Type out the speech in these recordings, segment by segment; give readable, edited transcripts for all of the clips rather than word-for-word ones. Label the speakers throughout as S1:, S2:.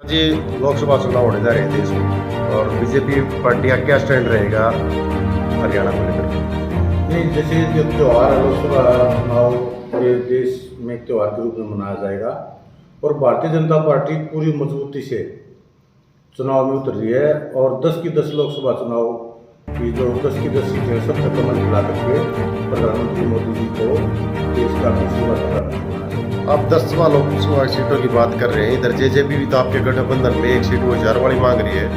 S1: जी, लोकसभा चुनाव होने जा रहे हैं देश में और बीजेपी पार्टी का क्या स्टैंड रहेगा हरियाणा को लेकर?
S2: नहीं, जैसे जो त्यौहार है लोकसभा चुनाव पूरे देश में एक त्यौहार के रूप में मनाया जाएगा और भारतीय जनता पार्टी पूरी मजबूती से चुनाव में उतर रही है और 10 की 10 लोकसभा चुनाव की जो 10 की 10 सीटें सब तक कमल खिला करके प्रधानमंत्री मोदी जी को देश का दूसरी बार प्रधानमंत्री बनाया जाएगा।
S1: आप 10वां लोकसभा सीटों की बात कर रहे हैं, इधर जेजेपी भी तो आपके गठबंधन में एक सीट वो झारवाड़ी मांग रही है,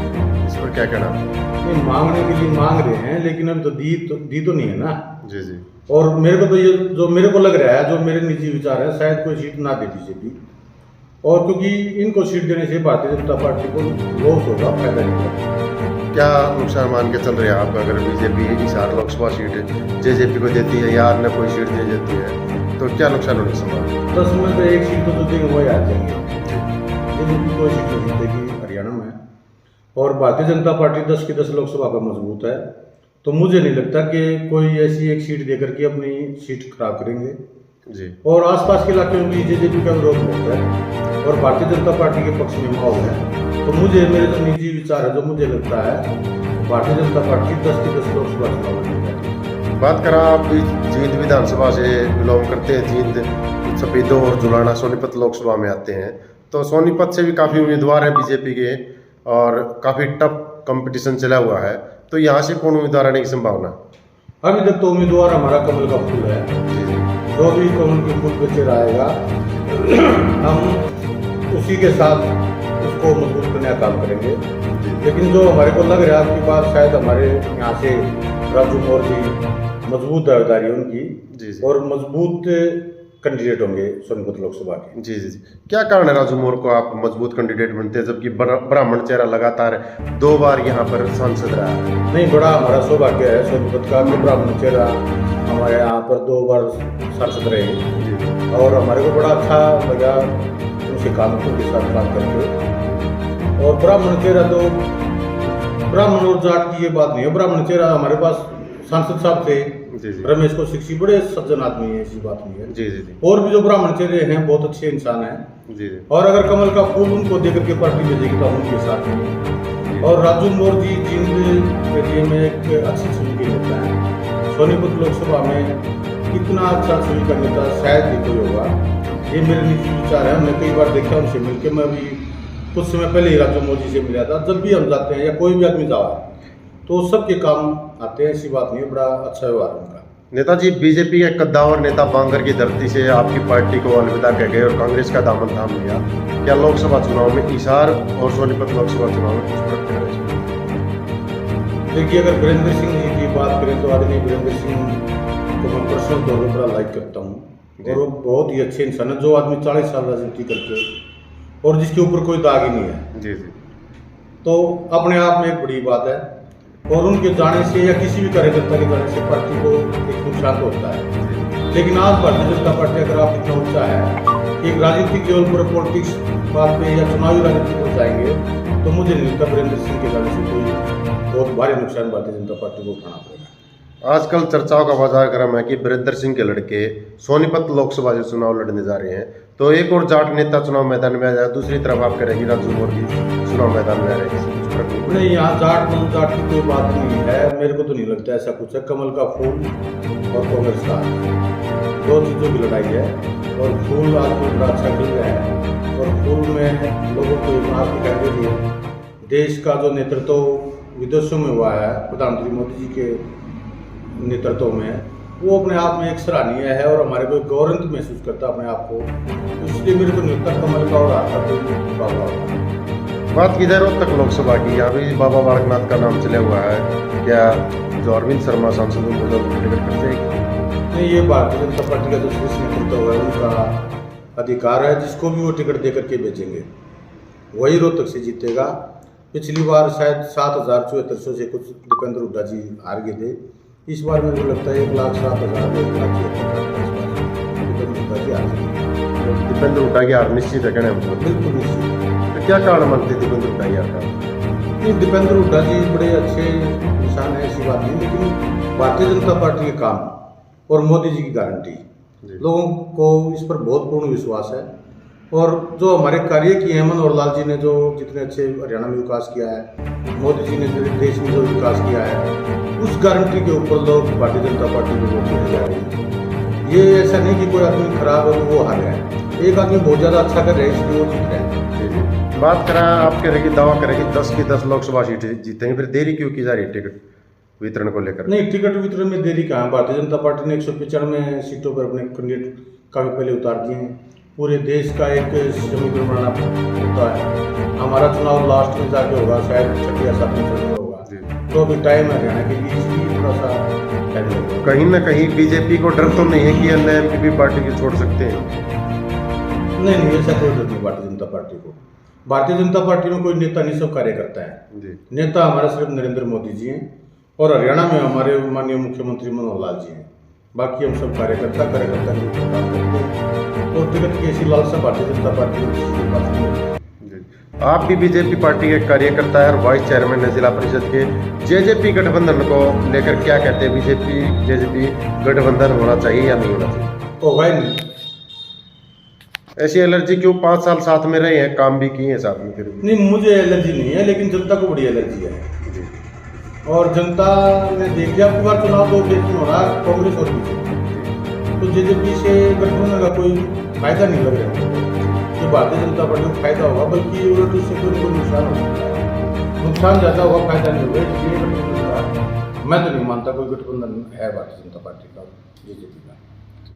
S1: इस पर क्या कहना?
S2: नहीं, मांगने के लिए मांग रहे हैं लेकिन अब तो दी तो नहीं है ना।
S1: जी जी।
S2: और मेरे को तो ये जो मेरे को लग रहा है, जो मेरे निजी विचार है, शायद कोई सीट ना दे बीजेपी। और क्योंकि इनको सीट देने से भारतीय जनता पार्टी को लॉस होगा, फायदा नहीं होगा।
S1: क्या नुकसान मान के चल रहे हैं आप अगर BJP Hisar Lok Sabha seat JJP को देती है या अन्य कोई सीट दे देती है तो क्या नुकसान होने संभव?
S2: 10 में तो एक सीट तो जो देंगे वही आ जाएंगे। बीजेपी कोई सीट नहीं जीतेगी हरियाणा में और भारतीय जनता पार्टी 10 की 10 लोकसभा पर मजबूत है, तो मुझे नहीं लगता कि कोई ऐसी एक सीट देकर के अपनी सीट खराब करेंगे।
S1: जी।
S2: और आसपास के इलाके में भी जेजेपी का विरोध होता है और भारतीय जनता पार्टी के पक्ष में माहौल है, तो मुझे मेरे जो निजी विचार है, जो मुझे लगता है भारतीय जनता पार्टी 10 की 10 लोकसभा चुनाव लड़ेगी।
S1: बात करा आप जींद विधानसभा से बिलोंग करते हैं, जींद सफेदो और जुलाना सोनीपत लोकसभा में आते हैं, तो सोनीपत से भी काफ़ी उम्मीदवार हैं बीजेपी के और काफ़ी टफ कंपटीशन चला हुआ है, तो यहाँ से कौन उम्मीदवार आने की संभावना?
S2: अभी तक तो उम्मीदवार हमारा कमल का फूल है, जो भी कमल के फूल पे चढ़ाएगा हम उसी के साथ उसको मजबूत करने का काम करेंगे। लेकिन जो हमारे को लग रहा है आपकी बात, शायद हमारे यहाँ से राजू मोर जी मजबूत दावेदारी है उनकी
S1: जी जी।
S2: और मजबूत कैंडिडेट होंगे सोनीपत लोकसभा के।
S1: जी जी जी। क्या कारण है राजू मोर को आप मजबूत कैंडिडेट बनते हैं जबकि ब्राह्मण चेहरा लगातार 2 बार यहाँ पर सांसद रहा है?
S2: नहीं, बड़ा हमारा सौभाग्य है सोनीपत का कि ब्राह्मण चेहरा हमारे यहाँ पर 2 बार सांसद रहे और हमारे को बड़ा अच्छा लगा उनसे काम के साथ काम करके। और ब्राह्मण चेहरा तो ब्राह्मण और जाट की ये बात नहीं है, ब्राह्मण चेहरा हमारे पास सांसद साहब थे
S1: जी जी।
S2: रमेश को शिक्षी, बड़े सज्जन आदमी है, ऐसी बात नहीं है।
S1: जी जी जी।
S2: और भी जो ब्राह्मण चेहरे हैं बहुत अच्छे इंसान हैं
S1: जी जी।
S2: और अगर कमल का फूल उनको देकर के पार्टी भेजेगी तो हम उनके साथ हैं। और राजू मोर जी जींद एरिया में एक अच्छी छवि के नेता है, सोनीपत लोकसभा में इतना अच्छा छवि का नेता शायद ही कोई होगा, ये मेरे निजी विचार है। हमने कई बार देखा उनसे मिलकर, मैं अभी कुछ समय पहले ही राजू मोर जी से मिला था। जब भी हम जाते हैं या कोई भी आदमी जाओ तो सबके काम आते हैं, ऐसी बात नहीं है, बड़ा अच्छा व्यवहार है उनका।
S1: नेताजी, बीजेपी के कद्दावर नेता बांगर की धरती से आपकी पार्टी को अलविदा कह गए और कांग्रेस का दामन थाम लिया, क्या लोकसभा चुनाव में हिसार और सोनीपत लोकसभा चुनाव में कुछ फर्क पड़ेगा?
S2: देखिए, अगर वीरेंद्र सिंह जी की बात करें तो आदरणीय वीरेंद्र सिंह को मैं पर्सनल तौर पर बड़ा लाइक करता हूँ और वो बहुत ही अच्छे इंसान है। जो आदमी 40 साल राजनीति करके और जिसके ऊपर कोई दाग ही नहीं है,
S1: जी जी,
S2: तो अपने आप में एक बड़ी बात है। और उनके जाने से या किसी भी कार्यकर्ता के जाने से पार्टी को एक नुकसान तो होता है। लेकिन आज भारतीय जनता पार्टी अगर आप इतना ऊंचा है, एक राजनीतिक लेवल पर पॉलिटिक्स बात पे या चुनावी राजनीति पर जाएंगे, तो मुझे नहीं लगता वीरेंद्र सिंह के जाने से कोई बहुत भारी नुकसान भारतीय जनता पार्टी को उठाना पड़ेगा।
S1: आजकल चर्चाओं का बाजार गर्म है कि वीरेंद्र सिंह के लड़के सोनीपत लोकसभा से चुनाव लड़ने जा रहे हैं, तो एक और जाट नेता चुनाव मैदान में आ जाए, दूसरी तरफ आप करेंगी राजू मोर की चुनाव मैदान में आ रहे हैं।
S2: नहीं, यहाँ जाट की कोई बात नहीं है, मेरे को तो नहीं लगता ऐसा कुछ है। कमल का फूल और कांग्रेस का दो चीज़ों की लड़ाई है और फूल आज भी बड़ा अच्छा खिल रहा है और फूल में लोगों को एक बात दिखाई दे रही है। देश का जो नेतृत्व विदेशों में हुआ है प्रधानमंत्री मोदी जी के नेतृत्व में, वो अपने आप में एक सराहनीय है और हमारे को गौरव महसूस करता है अपने आप को, इसलिए मेरे को नहीं लगता कमल का और आपका कोई मुकाबला होगा।
S1: बात की जाए रोहतक लोकसभा की, यहाँ भी बाबा बालकनाथ का नाम चला हुआ है, क्या जो अरविंद शर्मा सांसद को टिकट करते हैं?
S2: नहीं, ये भारतीय जनता पार्टी का जो शीर्ष नेतृत्व है उनका अधिकार है, जिसको भी वो टिकट देकर के बेचेंगे वही रोहतक से जीतेगा। पिछली बार शायद 7,7400 से कुछ दीपेंद्र हुड्डा जी हार गए थे, इस बार मेरे को लगता है 1,07,000
S1: दीपेंद्र हुड्डा की हार निश्चित है, कहने मतलब
S2: बिल्कुल निश्चित।
S1: तो क्या कारण मानते दीपेंद्र हुड्डा की हार का?
S2: नहीं, दीपेंद्र हुड्डा जी बड़े अच्छे इंसान है, ऐसी बात नहीं, लेकिन भारतीय जनता पार्टी के काम और मोदी जी की गारंटी, लोगों को इस पर बहुत पूर्ण विश्वास है और जो हमारे कार्य किए हैं मनोहर लाल जी ने, जो जितने अच्छे हरियाणा में विकास किया है, मोदी जी ने देश में जो विकास किया है, उस गारंटी के ऊपर लोग भारतीय जनता पार्टी को वोट देने जा रहे हैं। ये ऐसा नहीं कि कोई आदमी खराब है वो हार गया है, एक आदमी बहुत ज़्यादा अच्छा कर रहा है इसलिए वो जीत रहा है।
S1: बात करें, आप कह रहे कि दावा करें कि 10 की 10 लोकसभा सीटें जीतेंगे, फिर देरी क्यों की जा रही है टिकट वितरण को लेकर?
S2: नहीं, टिकट वितरण में देरी कहाँ, भारतीय जनता पार्टी ने 195 सीटों पर अपने कैंडिडेट काफ़ी पहले उतार दिए हैं। पूरे देश का एक समीकरण बनाना होता है। हमारा चुनाव लास्ट में जाके होगा, शायद 6 या 7 में होगा, तो अभी टाइम है हरियाणा के लिए, इसलिए थोड़ा सा टाइम लगेगा।
S1: कहीं ना कहीं बीजेपी को डर तो नहीं है कि अन्य एमपी पार्टी को छोड़ सकते हैं?
S2: नहीं, ऐसा कोई डर नहीं भारतीय जनता पार्टी को। भारतीय जनता पार्टी में कोई नेता नहीं, सब कार्यकर्ता है।
S1: जी।
S2: नेता हमारा सिर्फ नरेंद्र मोदी जी हैं और हरियाणा में हमारे माननीय मुख्यमंत्री मनोहर लाल जी हैं। बाकी हम सब कार्यकर्ता के ऊपर काम करते हैं और टिकट की ऐसी लालसा भारतीय जनता पार्टी को किसी के पास नहीं है।
S1: आप भी बीजेपी पार्टी के कार्यकर्ता है और वाइस चेयरमैन है जिला परिषद के। जेजेपी गठबंधन को लेकर क्या कहते हैं? बीजेपी जेजेपी गठबंधन होना चाहिए या नहीं होना चाहिए?
S2: होगा ही नहीं।
S1: ऐसी एलर्जी क्यों? 5 साल साथ में रहे हैं, काम भी किए हैं साथ में, फिर भी?
S2: नहीं, मुझे एलर्जी नहीं है, लेकिन जनता को बड़ी एलर्जी है। और जनता ने देख लिया आपकी बार चुनाव तो देश में हो रहा है कांग्रेस और बीजेपी, तो जेजेपी से गठबंधन का कोई फायदा नहीं लग रहा है कि भारतीय जनता पार्टी को फायदा होगा, बल्कि उल्टे से कोई नुकसान हो सकता है। नुकसान ज़्यादा होगा, फायदा नहीं होगा। इसलिए मैं तो नहीं मानता कोई गठबंधन है भारतीय जनता पार्टी का जेजेपी का।